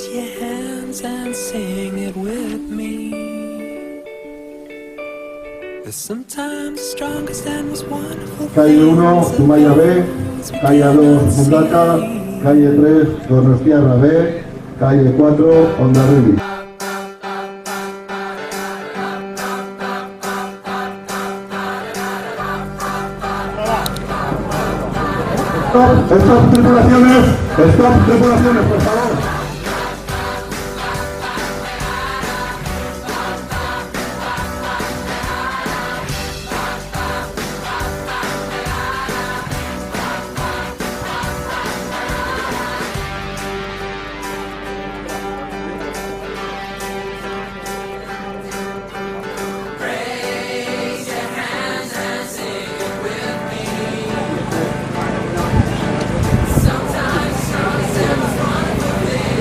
your hands and sing it with me. Sometimes the strongest and most wonderful. Calle 1, Zumaya B, calle 2, Mundaka, calle 3, Donostiarra B, calle 4, Hondarribia. Stop tripulaciones, por favor.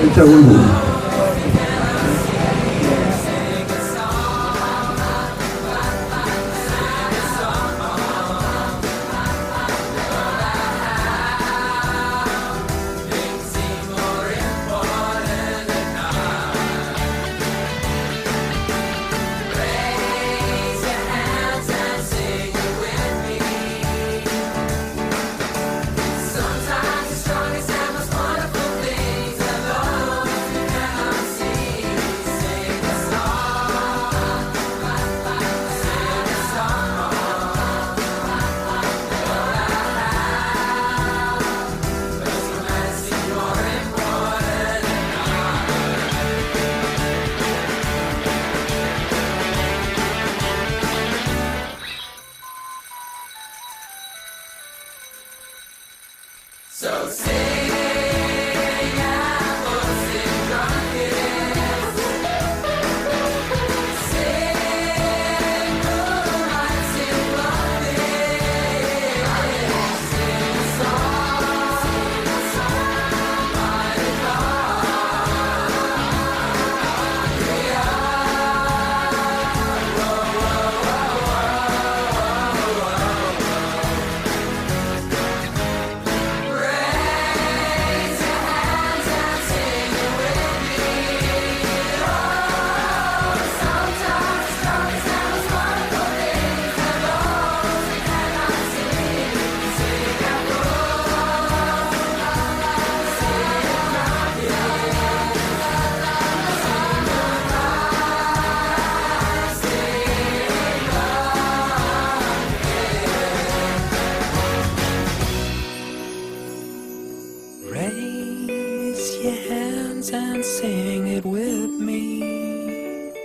Un segundo. Raise your hands and sing it with me.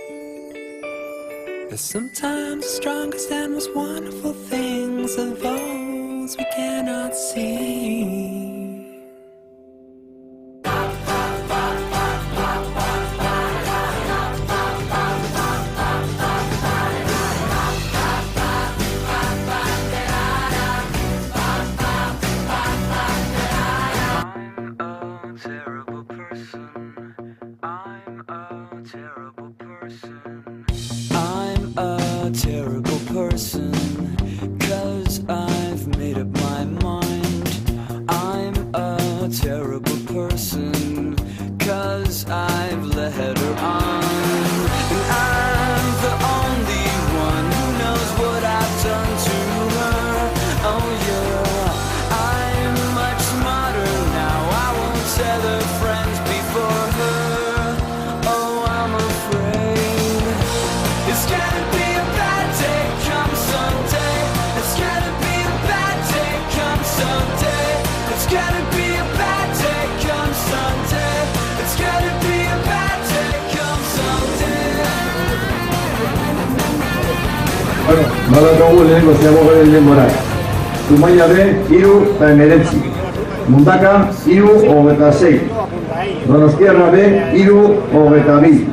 Cause sometimes the strongest and most wonderful things are those we cannot see. Terrible person, 'cause I've made up my mind. I'm a terrible person, 'cause I've let her on. And I'm the only one who knows what I've done to her. Oh yeah, I'm much smarter now. I won't tell her friends before her. Oh, I'm afraid it's gonna be Bueno, badaukagu lehenengo ziabogen denborak. Zumaia B, 3:19. Mundaka, 3:26. Donostiarra B, 3:22.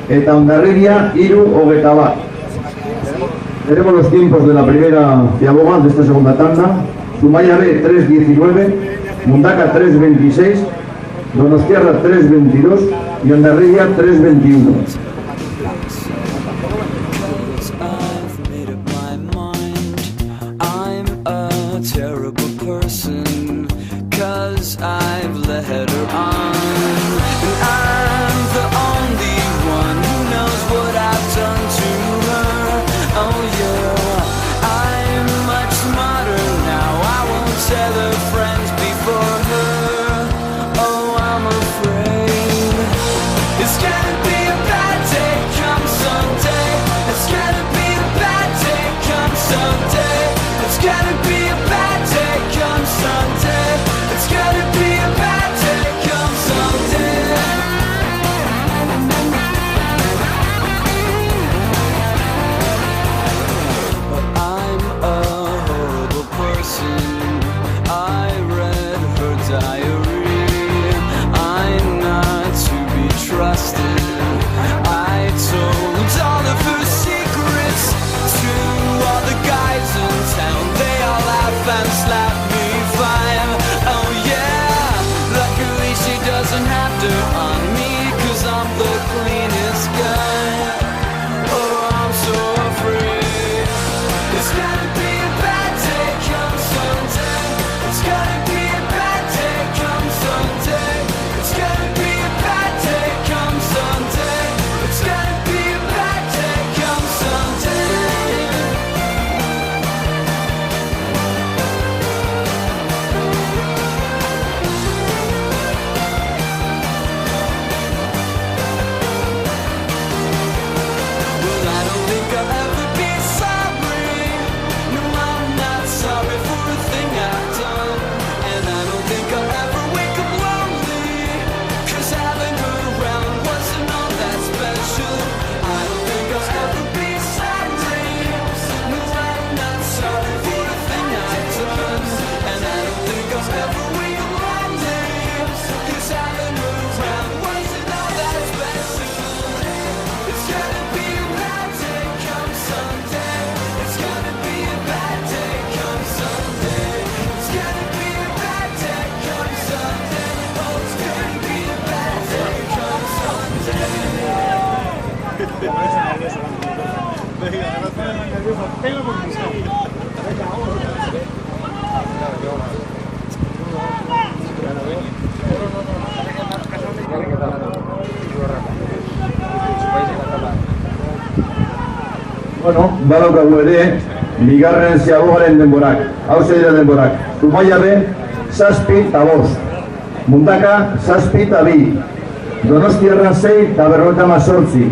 Eta Hondarribia, 3:21. Tenemos los tiempos de la primera ciaboga, de esta segunda tanda. Zumaia B, 3:19. Mundaka, 3:26. Donostiarra, 3:22. Y Hondarribia, 3:21. Terrible person, 'cause I've let her on. And chapter on me, 'cause I'm the cleanest guy. Oh, I'm so afraid. It's gonna be a bad day come Sunday. It's gonna be a bad day come Sunday. It's gonna be a bad day come Sunday. It's gonna be a bad day come Sunday. Well, I don't think I'll ever be sorry. No, I'm not sorry for a thing I've done. And I don't think I'll ever wake up lonely, 'cause having her around wasn't all that special. I don't think I'll ever be sorry. No, I'm not sorry for a thing I've done. And I don't think I'll ever wake up lonely, 'cause having her around wasn't all that special. It's gonna be a bad day come Sunday. It's gonna be a bad day come Sunday. It's gonna be a bad day come Sunday. Oh, it's gonna be a bad day come Sunday. Bueno, badaukagu ere, bigarren ziagogaren denborak. Hauze dira denborak. Zumaia be, 7 eta 5. Mundaka, 7 eta 2. Donostiarra 6 eta 58.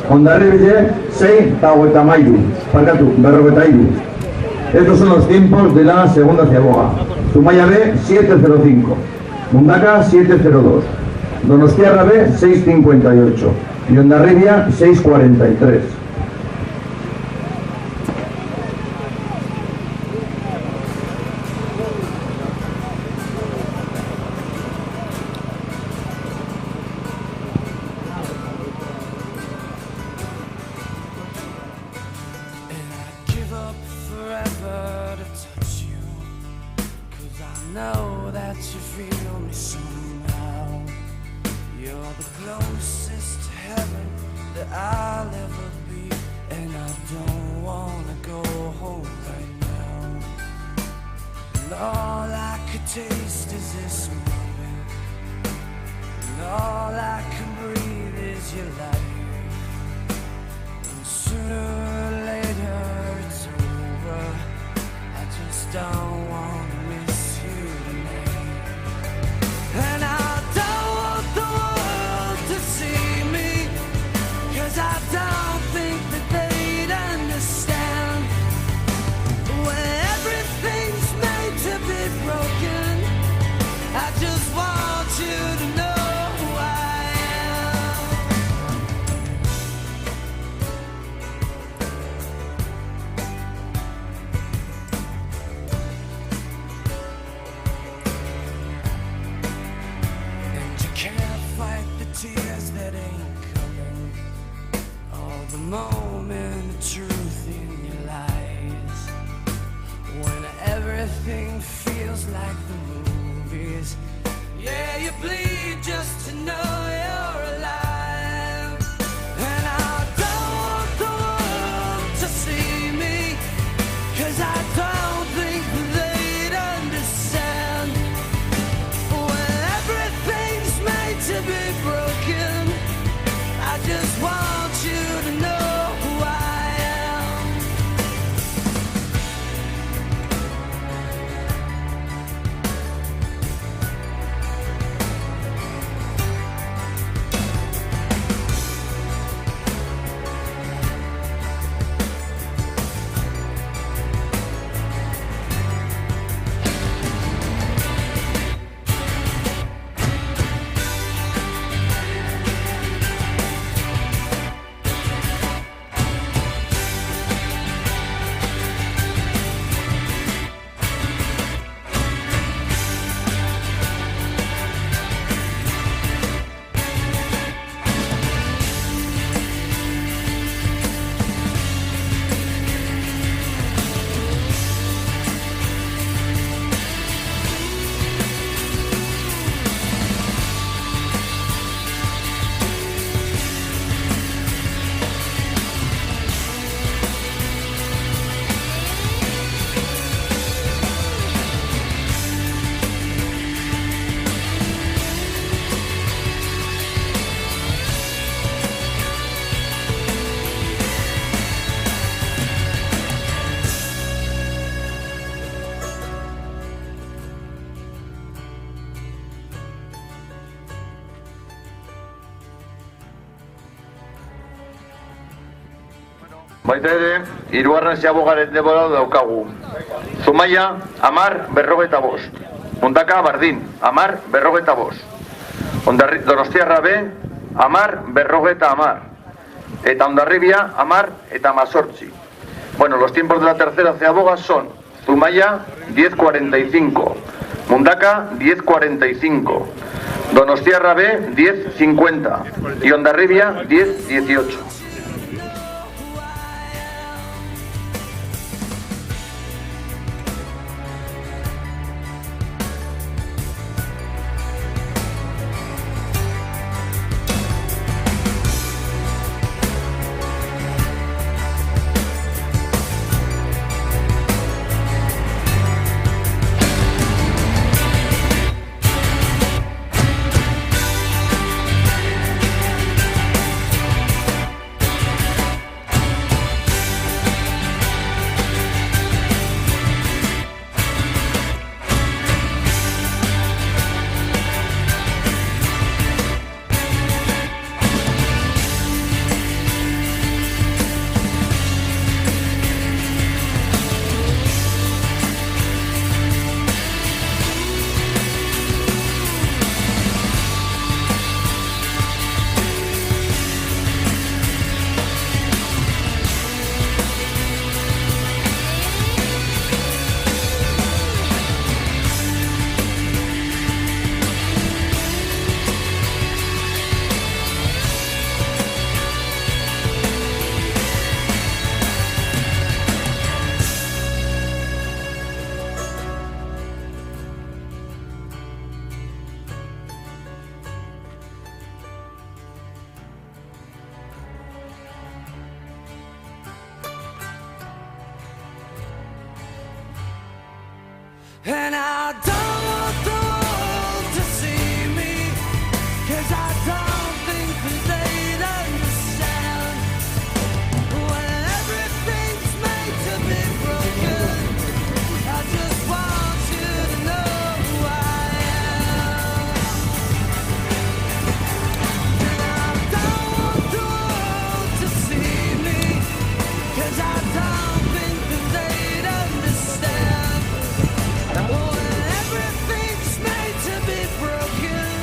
Hondarribide, 6 eta 53. Parkatu, 53. Estos son los tiempos de la segunda ciagoga. Zumaia B, 7.05. Mundaka, 7.02. Donostiarra B, 6.58. Y Hondarribia, 6.43. And I'd give up forever to touch you, 'cause I know that you feel me somehow. You're the closest to heaven that I'll ever be, and I don't wanna go home right now. And all I could taste is this moment, and all I can breathe is your life. And sooner or later it's over. I just don't wanna miss you tonight. And I don't want the world to see me, 'cause I don't think that they'd understand. When everything's made to be broken, I just want you to know who I am. And you can't fight the tears that ain't coming, or the moment of truth in your lies. When everything feels like the movies, yeah, you bleed just to know you're alive. And I don't want the world to see me, 'cause I don't think they'd understand. When everything's made to be broken, I just want you to know who I am. Baita ere, hirugarren ziabogaren denbora daukagu. Zumaia, 10:45. Mundaka, bardin, 10:45. Donostiarra B, 10:50. Eta Hondarribia, 10:18. Bueno, los tiempos de la tercera ciaboga son Zumaia, 10:45. Mundaka, 10:45. Donostiarra B, 10:50. Y Hondarribia, 10:18. And I don't want the world to see me, 'cause I don't think that they'd understand when everything's made to be broken. I just want you to know who I am. And I don't want the world to see me, 'cause I don't think that they'd understand. When everything's made to be broken,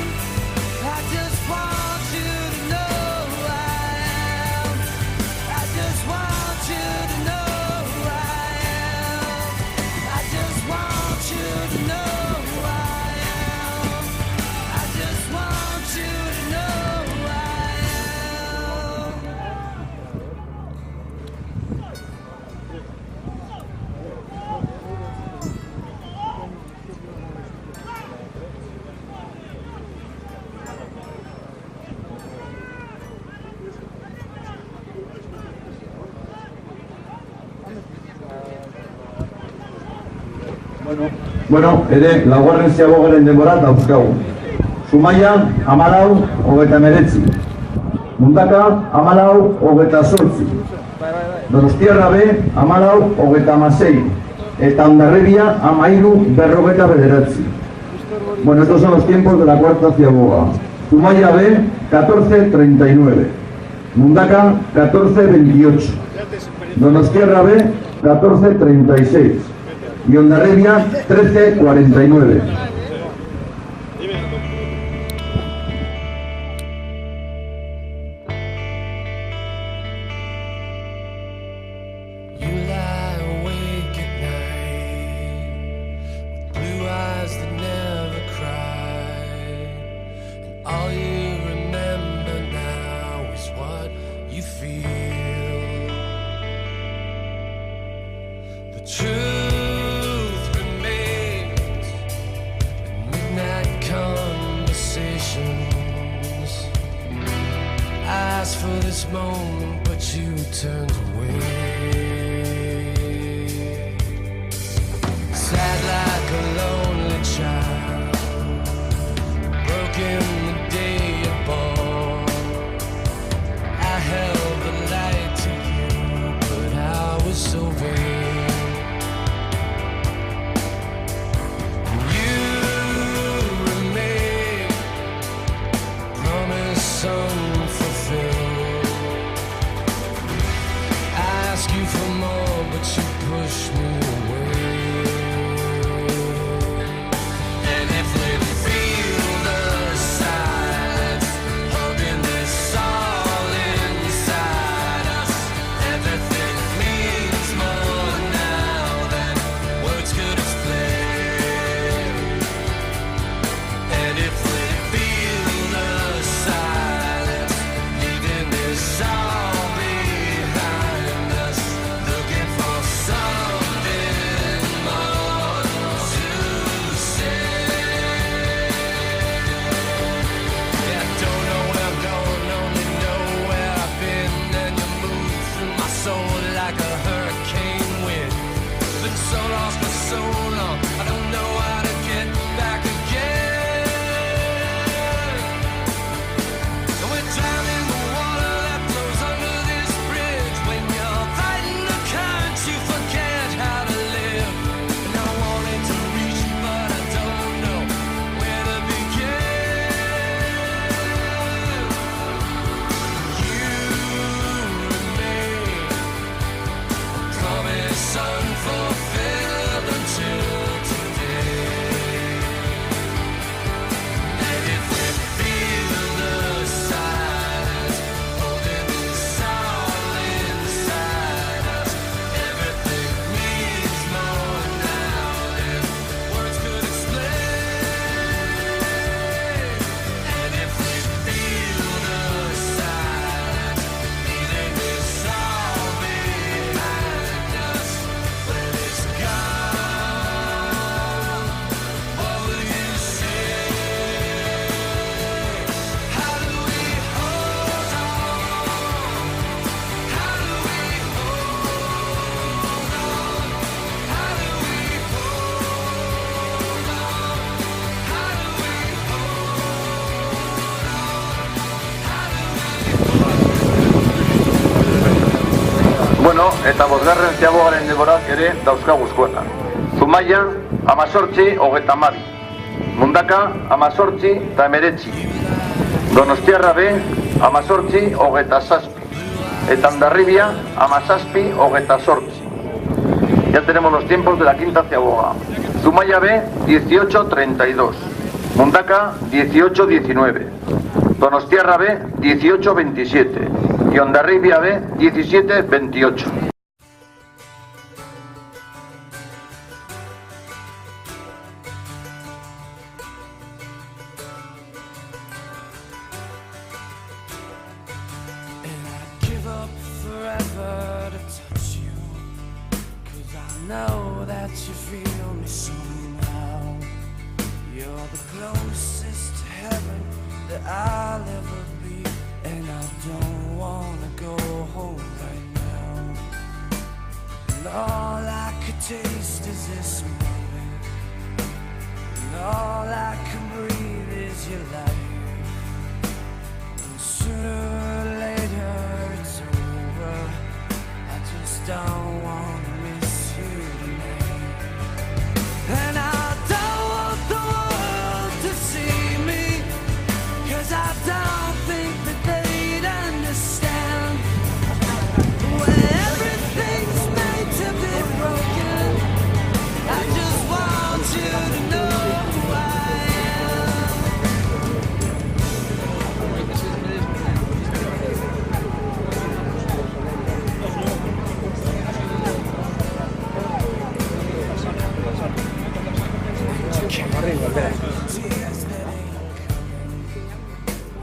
I just want you to know who I am. I just want you to know who I am. I just want you to know who I am. I just want you to know who I am. Bueno, ere, laugarren ziabogaren denbora dauzkagu. Zumaia, 14:39. Mundaka, 14:28. Donostiarra B, 14:26. Eta Hondarribia, 13:59. Bueno, estos son los tiempos de la cuarta ciaboga. Zumaia B, 14:39. Mundaka, 14:28. Donostiarra B, 14:36. Y Hondarribia, 13:49. You lie awake at night with blue eyes that never cry, and all you remember now is what you feel. The truth remains in midnight conversations. I asked for this moment, but you turned away. Sad like a lonely child, broken the day you're born. I held the light to you, but I was so vain. You remain, promise unfulfilled. I Bueno, eta bosgarren ziaboaren denborak ere dauzkagu eskuetan. Zumaia, 18:32. Mundaka, 18:19. Donostiarra B, 18:27. Eta Hondarribia, 17:28. Ya tenemos los tiempos de la quinta ciaboga. Zumaia B, 18:32. Mundaka, 18:19. Donostiarra B, 18:27. Y Hondarribia B, 17:28. Forever to touch you, 'cause I know that you feel me somehow. You're the closest to heaven that I'll ever be, and I don't wanna go home right now. And all I could taste is this moment, and all I can breathe is your life. And sooner or later it's over, I just don't wanna miss you tonight. And I don't want the world to see me, 'cause I don't think that they'd understand. When everything's made to be broken, I just want you to know who I am. Tears that ain't coming,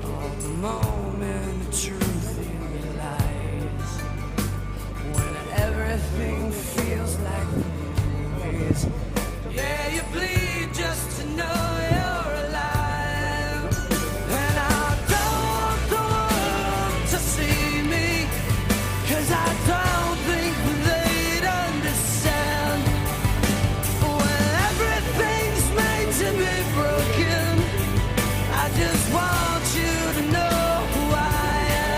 all the moment the truth in your lies. When everything feels like the movies, yeah, you bleed just to know you're alive. And I don't want the world to see me, 'cause I don't think they'd understand. When everything's made to be broken, I just want you to know who I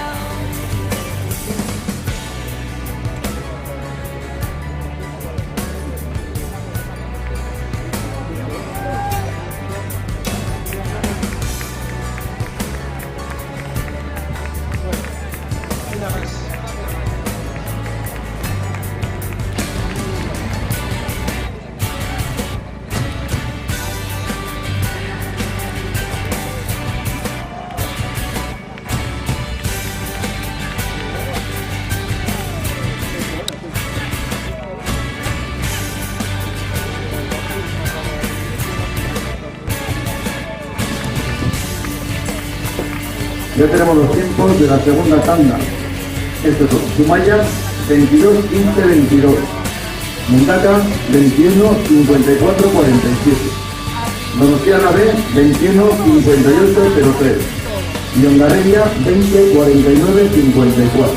am. Ya tenemos los tiempos de la segunda tanda. Estos son Zumaia, 22:15-22. Mundaka, 21:54-47. Donostiarra B, 21:58-03. Y Hondarribia, 20:49-54.